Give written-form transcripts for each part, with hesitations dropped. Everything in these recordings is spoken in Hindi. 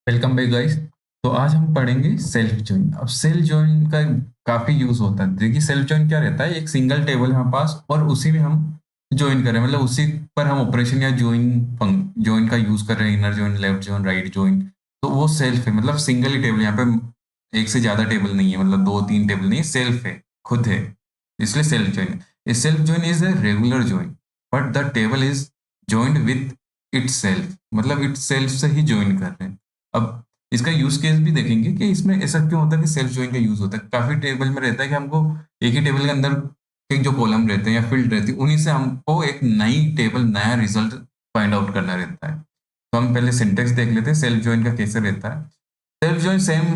Welcome back guys. तो आज हम पढ़ेंगे सेल्फ जॉइन। अब सेल्फ जॉइन का काफी यूज होता है। देखिए सेल्फ जॉइन क्या रहता है, एक सिंगल टेबल है हमारे पास और उसी में हम ज्वाइन कर रहे हैं, मतलब उसी पर हम ऑपरेशन या ज्वाइन का यूज कर रहे हैं, inner join, left join, right join. तो वो सेल्फ है, मतलब सिंगल ही टेबल। यहाँ पे एक से ज्यादा टेबल नहीं है, मतलब दो तीन टेबल नहीं है, सेल्फ है, खुद है, इसलिए self join. A self join is a regular join but the table is joined with it self, मतलब इट सेल्फ से ही ज्वाइन कर रहे हैं। अब इसका यूज केस भी देखेंगे कि इसमें ऐसा क्यों होता है कि सेल्फ ज्वाइन का यूज होता है। काफी टेबल में रहता है कि हमको एक ही टेबल के अंदर एक जो कॉलम रहते हैं या फील्ड रहती है, उन्हीं से हमको एक नई टेबल, नया रिजल्ट फाइंड आउट करना रहता है। तो हम पहले सिंटेक्स देख लेते हैं सेल्फ ज्वाइन का कैसे रहता है। सेल्फ ज्वाइन सेम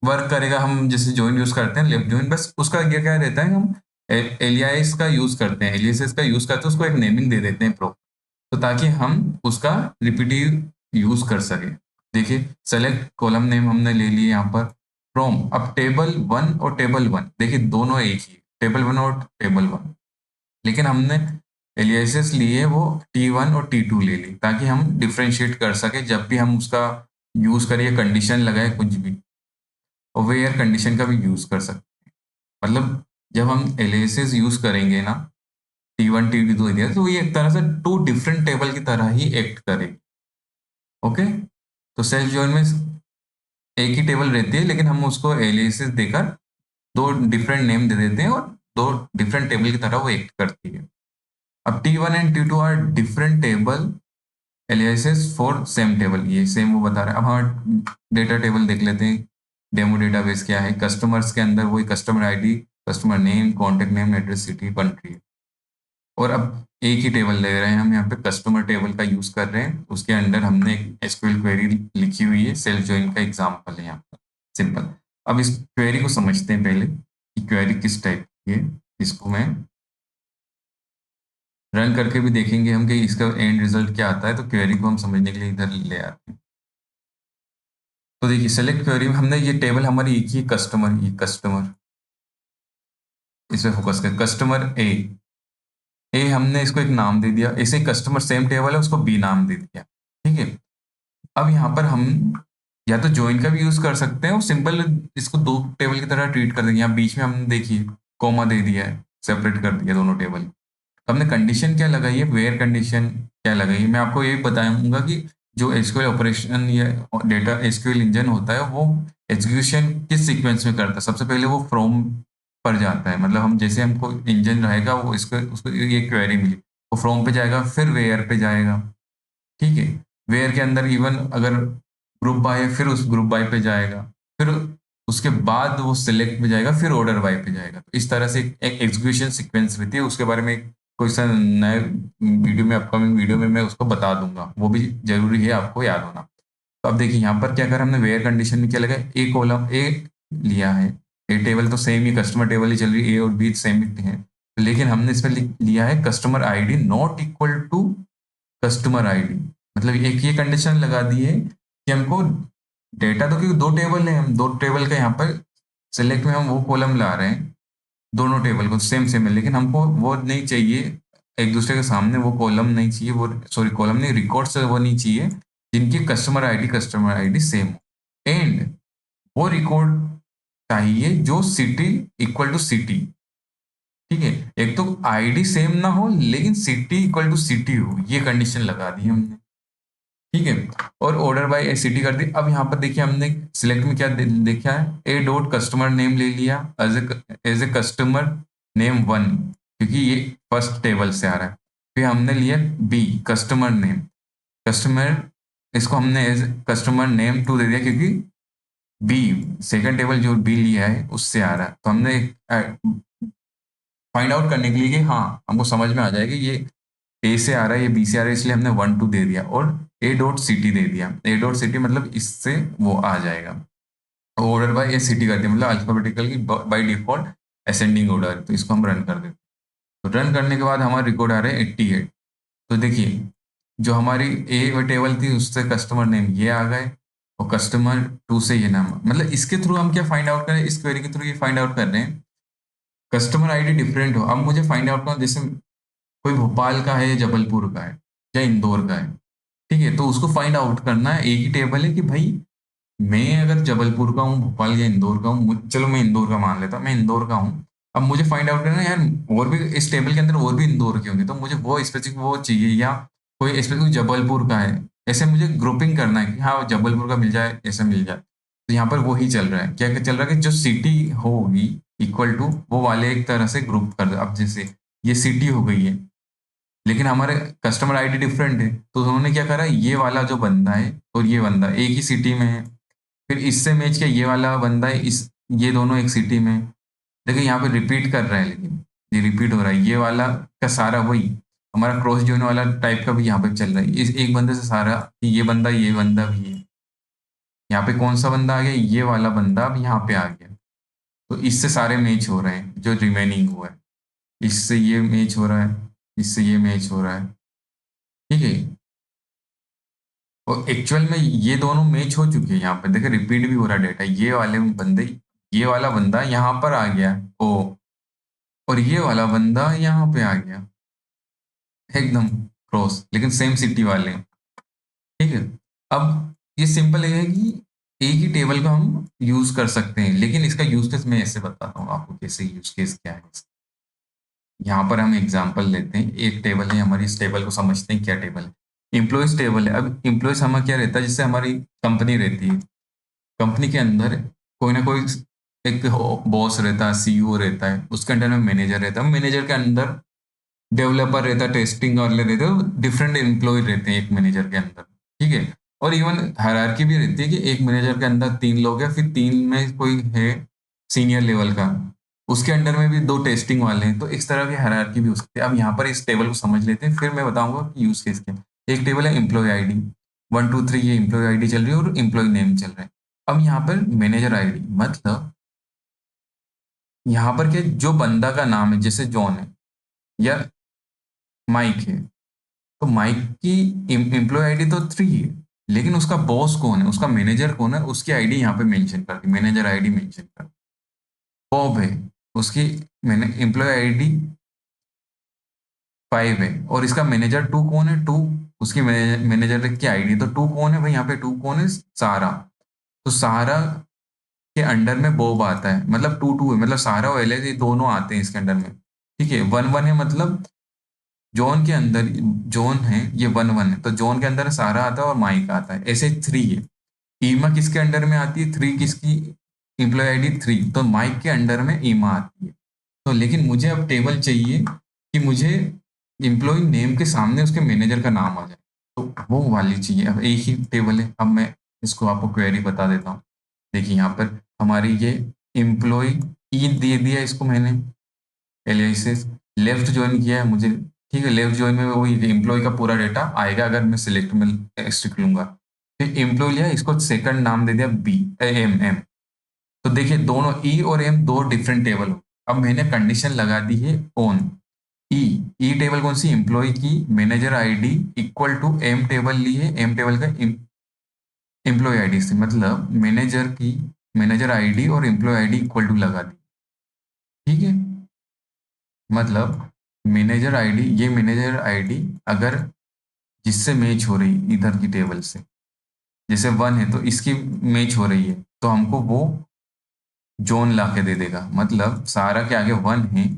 वर्क करेगा, हम जैसे ज्वाइन यूज करते हैं लेफ्ट ज्वाइन, बस उसका ये क्या रहता है, हम एलियास का यूज करते हैं, एलियासेस का यूज करते हैं, उसको एक नेमिंग दे देते हैं प्रो, तो ताकि हम उसका रिपीटिव यूज कर सके। देखिए सेलेक्ट कॉलम नेम हमने ले लिए यहाँ पर फ्रॉम। अब टेबल वन और टेबल वन, देखिए दोनों एक ही, टेबल वन और टेबल वन, लेकिन हमने एलियासेस लिए वो T1 और T2 ले ली ताकि हम डिफ्रेंशिएट कर सके जब भी हम उसका यूज करें, कंडीशन लगाए कुछ भी, और वेयर कंडीशन का भी यूज कर सकते हैं। मतलब जब हम एलियासेस यूज करेंगे ना, T1 T2 दिया, तो ये एक तरह से टू डिफरेंट टेबल की तरह ही एक्ट करेगी। ओके, तो सेल्फ जॉइन में एक ही टेबल रहती है, लेकिन हम उसको एलियासेस देकर दो डिफरेंट नेम दे देते हैं और दो डिफरेंट टेबल की तरह वो एक्ट करती है। अब T1 and T2 are different table aliases for same table, ये सेम वो बता रहा है। अब हम डेटा टेबल देख लेते हैं। डेमो डेटाबेस क्या है, कस्टमर्स के अंदर वही customer ID, customer name, contact name, address, city, country. और अब एक ही टेबल ले रहे हैं हम, यहाँ पे कस्टमर टेबल का यूज कर रहे हैं, उसके अंदर हमने एक एसक्यूएल क्वेरी लिखी हुई है, सेल्फ जॉइन का एग्जांपल है यहाँ पर, सिंपल। अब इस क्वेरी को समझते हैं पहले कि क्वेरी किस टाइप की है। इसको मैं रन करके भी देखेंगे हम कि इसका एंड रिजल्ट क्या आता है, तो क्वेरी को हम समझने के लिए इधर ले आते हैं। तो देखिए सेलेक्ट क्वेरी में हमने ये टेबल हमारी एक ही कस्टमर, ये कस्टमर, इसमें फोकस कर, कस्टमर ए हमने इसको एक नाम दे दिया, ऐसे कस्टमर सेम टेबल है, उसको बी नाम दे दिया। ठीक है, अब यहाँ पर हम या तो ज्वाइन का भी यूज कर सकते हैं और सिंपल इसको दो टेबल की तरह ट्रीट कर देंगे। यहाँ बीच में हमने देखिए कॉमा दे दिया है, सेपरेट कर दिया दोनों टेबल। तो हमने कंडीशन क्या लगाई है, वेयर कंडीशन क्या लगाई है, मैं आपको ये बताऊंगा कि जो एसक्यूएल ऑपरेशन या डेटा एसक्यूएल इंजन होता है वो एग्जीक्यूशन किस सीक्वेंस में करता है। सबसे पहले वो फ्रॉम पर जाता है, मतलब हम जैसे हमको इंजन रहेगा वो इसको उसको ये क्वेरी मिली, वो फ्रॉम पे जाएगा, फिर वेयर पे जाएगा। ठीक है, वेयर के अंदर इवन अगर ग्रुप बाय है, फिर उस ग्रुप बाय पे जाएगा, फिर उसके बाद वो सिलेक्ट पे जाएगा, फिर ऑर्डर बाय पे जाएगा। तो इस तरह से एक एग्जीक्यूशन सीक्वेंस रहती है, उसके बारे में कोई सा नए वीडियो में, अपकमिंग वीडियो में मैं उसको बता दूंगा, वो भी जरूरी है आपको याद होना। तो अब देखिए यहाँ पर क्या करा हमने, वेयर कंडीशन में क्या लगा, ए कॉलम ए लिया है, ए टेबल तो सेम ही, कस्टमर टेबल ही चल रही है, ए और बी सेम ही है, लेकिन हमने इसमें लिया है customer ID not equal to customer ID. मतलब एक ये कंडीशन लगा दी है कि हमको डेटा तो, क्योंकि दो टेबल है, हम दो टेबल का यहाँ पर सिलेक्ट में हम वो कॉलम ला रहे हैं, दोनों टेबल को सेम सेम है, लेकिन हमको वो नहीं चाहिए, एक दूसरे के सामने वो कॉलम नहीं चाहिए, वो सॉरी कॉलम नहीं, रिकॉर्ड से वो नहीं चाहिए जिनकी कस्टमर आईडी सेम हो। एंड वो रिकॉर्ड चाहिए जो सिटी इक्वल टू सिटी। ठीक है, एक तो आईडी सेम ना हो लेकिन सिटी इक्वल टू सिटी हो, ये कंडीशन लगा दी हमने। ठीक है, और ऑर्डर बाय सिटी कर दी। अब यहाँ पर देखिए हमने सिलेक्ट में क्या देखा है, ए डॉट कस्टमर नेम ले लिया as a customer name one, क्योंकि ये फर्स्ट टेबल से आ रहा है। फिर हमने लिया बी कस्टमर नेम, कस्टमर, इसको हमने एज कस्टमर नेम टू दे दिया, क्योंकि बी सेकंड टेबल जो बी लिया है उससे आ रहा है। तो हमने फाइंड आउट करने के लिए कि हाँ हमको समझ में आ जाएगा ये ए से आ रहा है, ये बी से आ रहा है, इसलिए हमने वन टू दे दिया और ए डॉट सिटी दे दिया। ए डॉट सिटी मतलब इससे वो आ जाएगा, ऑर्डर बाय ए सिटी कर दिया, मतलब अल्फाबेटिकल की बाय डिफॉल्ट असेंडिंग ऑर्डर। तो इसको हम रन कर देते हैं। तो रन करने के बाद हमारा रिकॉर्ड आ रहा है 88। तो देखिए जो हमारी ए टेबल थी उससे कस्टमर नेम ये आ गए, और कस्टमर टू से ये नाम, मतलब इसके थ्रू हम क्या फाइंड आउट कर रहे हैं, इस क्वेरी के थ्रू ये फाइंड आउट कर रहे हैं कस्टमर आईडी डिफरेंट हो। अब मुझे फाइंड आउट करना, जैसे कोई भोपाल का है या जबलपुर का है या इंदौर का है, ठीक है, तो उसको फाइंड आउट करना है। एक ही टेबल है कि भाई मैं अगर जबलपुर का हूँ, भोपाल या इंदौर का हूँ, चलो मैं इंदौर का मान लेता हूँ, मैं इंदौर का हूँ। अब मुझे फाइंड आउट करना है यार, और भी इस टेबल के अंदर और भी इंदौर के होंगे, तो मुझे वो स्पेसिफिक वो चाहिए, या कोई स्पेसिफिक जबलपुर का है, ऐसे मुझे ग्रुपिंग करना है कि हाँ जबलपुर का मिल जाए, ऐसा मिल जाए। तो यहाँ पर वही चल रहा है, क्या क्या चल रहा है कि जो सिटी होगी इक्वल टू वो वाले एक तरह से ग्रुप कर दो। अब जैसे ये सिटी हो गई है, लेकिन हमारे कस्टमर आईडी डिफरेंट है, तो उन्होंने क्या करा, ये वाला जो बंदा है और ये बंदा एक ही सिटी में है, फिर इससे मैच किया ये वाला बंदा है, इस ये दोनों एक सिटी में। देखिए यहाँ पे रिपीट कर रहा है, लेकिन ये रिपीट हो रहा है, ये वाला का सारा वही हमारा क्रॉस जोन वाला टाइप का भी यहाँ पे चल रहा है, इस एक बंदे से सारा ये बंदा भी है। यहाँ पे कौन सा बंदा आ गया, ये वाला बंदा अब यहाँ पे आ गया, तो इससे सारे मैच हो रहे हैं जो रिमेनिंग हुआ है, इससे ये मैच हो रहा है, इससे ये मैच हो रहा है। ठीक है, और एक्चुअल में ये दोनों मैच हो चुके हैं, यहाँ पे देखिए रिपीट भी हो रहा है डेटा, ये वाले बंदे, ये वाला बंदा यहाँ पर आ गया ओ, और ये वाला बंदा यहाँ पे आ गया, एकदम क्रॉस, लेकिन सेम सिटी वाले हैं। ठीक है, अब ये सिंपल है कि एक ही टेबल का हम यूज कर सकते हैं, लेकिन इसका यूज केस मैं ऐसे बताता हूँ आपको, कैसे यूज केस क्या है इसका। यहाँ पर हम एग्जांपल लेते हैं, एक टेबल है हमारी, इस टेबल को समझते हैं क्या टेबल है। इम्प्लॉयज टेबल है। अब इम्प्लॉयज हमारा क्या रहता है, जिससे हमारी कंपनी रहती है, कंपनी के अंदर कोई ना कोई एक बॉस रहता है, सीईओ रहता है, उसके अंडर में मैनेजर रहता है, मैनेजर के अंदर डेवलपर रहता है, टेस्टिंग वाले रहते हैं, डिफरेंट एम्प्लॉय रहते हैं एक मैनेजर के अंदर। ठीक है, और इवन हायरार्की भी रहती है कि एक मैनेजर के अंदर 3 लोग हैं, फिर 3 में कोई है सीनियर लेवल का, उसके अंडर में भी 2 टेस्टिंग वाले हैं, तो इस तरह की हायरार्की भी हो सकती है। अब यहाँ पर इस टेबल को समझ लेते हैं, फिर मैं बताऊंगा कि यूज केस क्या है। एक टेबल है एम्प्लॉय आईडी, 1 2 3, ये एम्प्लॉय आईडी चल रही है और एम्प्लॉय नेम चल रहा है। अब यहाँ पर मैनेजर आईडी मतलब यहाँ पर क्या, जो बंदा का नाम है, जैसे जॉन है या माइक है, तो माइक की एम्प्लॉय आईडी तो 3 है, लेकिन उसका बॉस कौन है, उसका मैनेजर कौन है, उसकी आईडी यहाँ पे मेंशन कर दी, मैनेजर आईडी मेंशन कर दी। बॉब है, उसकी मैंने एम्प्लॉय आईडी 5 है, और इसका मैनेजर 2 कौन है, 2 उसकी मैनेजर की आईडी, तो 2 कौन है भाई, यहाँ पे 2 कौन है, सारा। तो सारा के अंडर में बॉब आता है, मतलब 2 2 है, मतलब सारा और एलेक्स ये दोनों आते हैं इसके अंडर में। ठीक है, 1 1 है, मतलब जॉन के अंदर, जॉन है ये 1 1 है, तो जॉन के अंदर सारा आता है और माइक आता है, ऐसे 3 है। ईमा किसके अंडर में आती है, 3 किसकी, एम्प्लॉय आईडी 3, तो माइक के अंडर में ईमा आती है। तो लेकिन मुझे अब टेबल चाहिए कि मुझे एम्प्लॉय नेम के सामने उसके मैनेजर का नाम आ जाए, तो वो वाली चाहिए। अब एक ही टेबल है, अब मैं इसको आपको क्वेरी बता देता हूँ। देखिए यहाँ पर हमारी ये एम्प्लॉय ई दे दिया इसको मैंने, एलियासिस लेफ्ट ज्वाइन किया है मुझे। ठीक है, लेफ्ट ज्वाइन में वही एम्प्लॉय का पूरा डेटा आएगा अगर मैं सिलेक्ट में स्ट्रिक लूंगा। फिर एम्प्लॉय लिया, इसको सेकंड नाम दे दिया बी, एम एम। तो देखिए दोनों ई और एम दो डिफरेंट टेबल हो। अब मैंने कंडीशन लगा दी है ऑन। ई ई टेबल कौन सी, एम्प्लॉय की manager ID equal to M table ली है, एम टेबल का एम्प्लॉय आईडी से, मतलब मैनेजर की मैनेजर आईडी और एम्प्लॉय आईडी इक्वल टू लगा दी। ठीक है, मतलब मैनेजर आईडी, ये मैनेजर आईडी अगर जिससे मैच हो रही इधर की टेबल से, जैसे 1 है तो इसकी मैच हो रही है, तो हमको वो जोन ला के दे देगा, मतलब सारा के आगे 1 है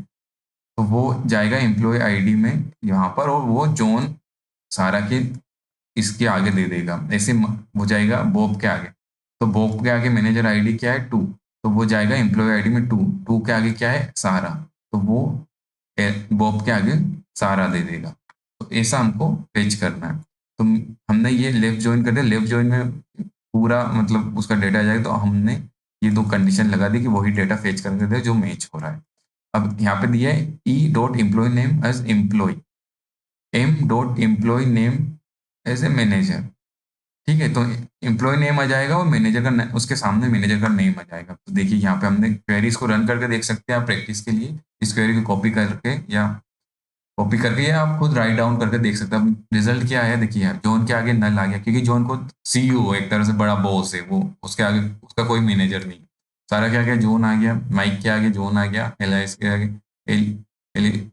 तो वो जाएगा एम्प्लॉय आईडी में यहाँ पर, और वो जोन सारा के इसके आगे दे देगा, ऐसे वो जाएगा बॉब के आगे। तो बॉब के आगे मैनेजर आईडी क्या है, 2, तो वो जाएगा एम्प्लॉय आईडी में 2, 2 के आगे क्या है, सारा, तो वो बॉब के आगे सारा दे देगा। तो ऐसा हमको फेच करना है। तो हमने ये लेफ्ट ज्वाइन कर दिया, लेफ्ट ज्वाइन में पूरा मतलब उसका डेटा आ जाएगा, तो हमने ये दो कंडीशन लगा दी कि वही डेटा फेच करके दे जो मैच हो रहा है। अब यहाँ पे दिया है E dot employee name as employee, M dot employee name as a manager. ठीक है, तो एम्प्लॉय नेम आ जाएगा और मैनेजर का उसके सामने मैनेजर का नेम आ जाएगा। तो देखिए यहाँ पे हमने क्वेरीज को रन करके देख सकते हैं आप प्रैक्टिस के लिए, इस क्वेरी को कॉपी करके या आप खुद राइट डाउन करके देख सकते हैं। अब रिजल्ट क्या है देखिए, यार जॉन के आगे नल आ गया, क्योंकि जॉन को सीईओ एक तरह से बड़ा बॉस है वो, उसके आगे उसका कोई मैनेजर नहीं। सारा क्या गया, जॉन आ गया, माइक के आगे जॉन आ गया, एलाइस के आगे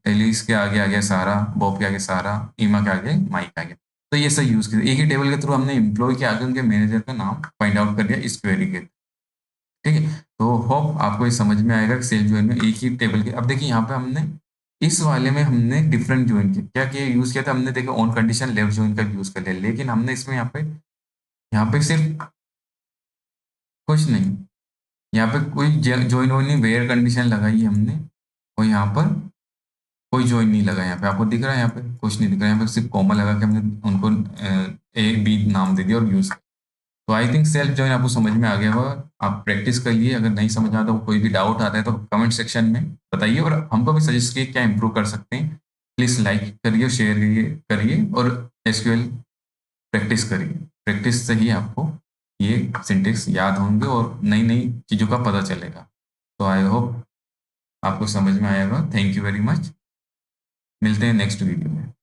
एलिस के आगे आ गया सारा, बॉब के आगे सारा, ईमा के आगे माइक आ गया। तो ये सही यूज किया, एक ही टेबल के थ्रू हमने एम्प्लॉय के आगे उनके मैनेजर का नाम फाइंड आउट कर दिया इस क्वेरी के, ठीक है। तो होप आपको ये समझ में आएगा कि सेल्फ ज्वाइन में एक ही टेबल के, अब देखिए यहाँ पे हमने इस वाले में हमने डिफरेंट ज्वाइन किया, क्या किया यूज किया था हमने, देखिए ऑन कंडीशन लेफ्ट ज्वाइन का यूज कर लिया, लेकिन हमने इसमें यहाँ पे सिर्फ कुछ नहीं, यहाँ पे कोई ज्वाइन हो नहीं, वेयर कंडीशन लगाई है हमने, और यहाँ पर कोई ज्वाइन नहीं लगा, यहाँ पे आपको दिख रहा है, यहाँ पे कुछ नहीं दिख रहा है, यहाँ पे सिर्फ कॉमा लगा के हमने उनको ए बी नाम दे दिया और यूज। तो आई थिंक सेल्फ ज्वाइन आपको समझ में आ गया होगा, आप प्रैक्टिस करिए, अगर नहीं समझ आता तो कोई भी डाउट आता है तो कमेंट सेक्शन में बताइए, और हमको भी सजेस्ट कीजिए क्या इंप्रूव कर सकते हैं। प्लीज़ लाइक करिए, शेयर करिए करिए और एसक्यूएल प्रैक्टिस करिए, प्रैक्टिस से ही आपको ये सिंटेक्स याद होंगे और नई नई चीज़ों का पता चलेगा। तो आई होप आपको समझ में आएगा, थैंक यू वेरी मच, मिलते हैं नेक्स्ट वीडियो में।